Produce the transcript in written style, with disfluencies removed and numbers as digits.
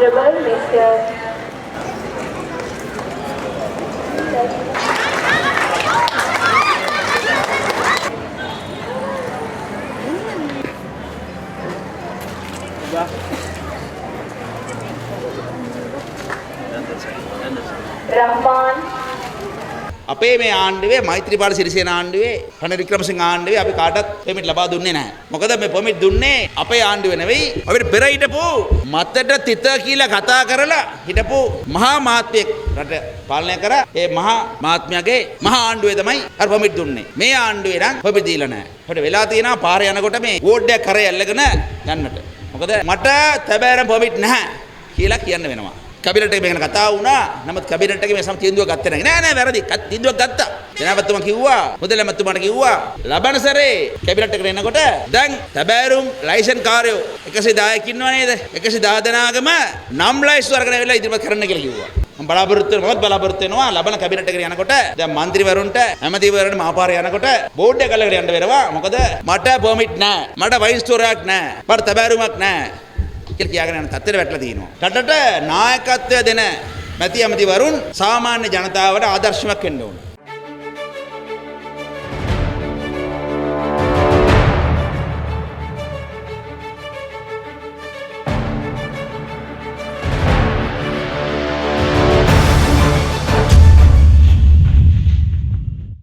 Honorable Mr. Rahman අපේ මේ ආණ්ඩුවේ මෛත්‍රීපාල සිරිසේන ආණ්ඩුවේ රනිල් වික්‍රමසිංහ ආණ්ඩුවේ අපි කාටවත් පර්මිට් ලබා දුන්නේ නැහැ. මොකද මේ පර්මිට් දුන්නේ අපේ ආණ්ඩුවේ නෙවෙයි. අපිට පෙර හිටපු මතට තිත කියලා කතා කරලා හිටපු මහා මහත්මයෙක් රට පාලනය කර ඒ මහා මහත්මයාගේ මහා ආණ්ඩුවේ තමයි අර පර්මිට් දුන්නේ. මේ ආණ්ඩුවේ නම් පර්මිට් දීලා නැහැ. අපිට වෙලා තියෙනවා පාරේ යනකොට මේ බෝඩ් එක කරේ ඇල්ලගෙන යන්නට. මොකද මට තැබෑරම් පර්මිට් නැහැ කියලා කියන්න වෙනවා. කැබිනට් එක මේක කතා වුණා. නමුත් කැබිනට් එකේ මේ සම තීන්දුවක් ගත්තේ නැහැ. නෑ වැරදි. තීන්දුවක් ගත්තා. ජනාධිපතිතුමා කිව්වා, මුදලමැතිතුමාට කිව්වා ලබන සැරේ කැබිනට් එකට එනකොට දැන් තැබෑරුම් ලයිසන් කාර්යෝ 110ක් ඉන්නව නේද? 110 දෙනාගම නම් ලයිස්තු අරගෙන ආවිල්ලා ඉදිරිපත් කරන්න කියලා කිව්වා. මම බලාපොරොත්තු වෙනවා ලබන කැබිනට් එකට යනකොට දැන් മന്ത്രിවරුන්ට ඇමතිවරුන්ට මාපාරේ යනකොට බෝඩ් එක අල්ලගෙන යන්න වෙනවා. මොකද මට පර්මිට් නැහැ. මට වයිස්ටෝරයක් නැහැ. මට තැබෑරුමක් නැහැ. කියලා කියාගෙන යන තත්ත්වෙට වැටලා තියෙනවා. රටට නායකත්වය දෙන මැති ඇමතිවරුන් සාමාන්‍ය ජනතාවට ආදර්ශයක් වෙන්න ඕන.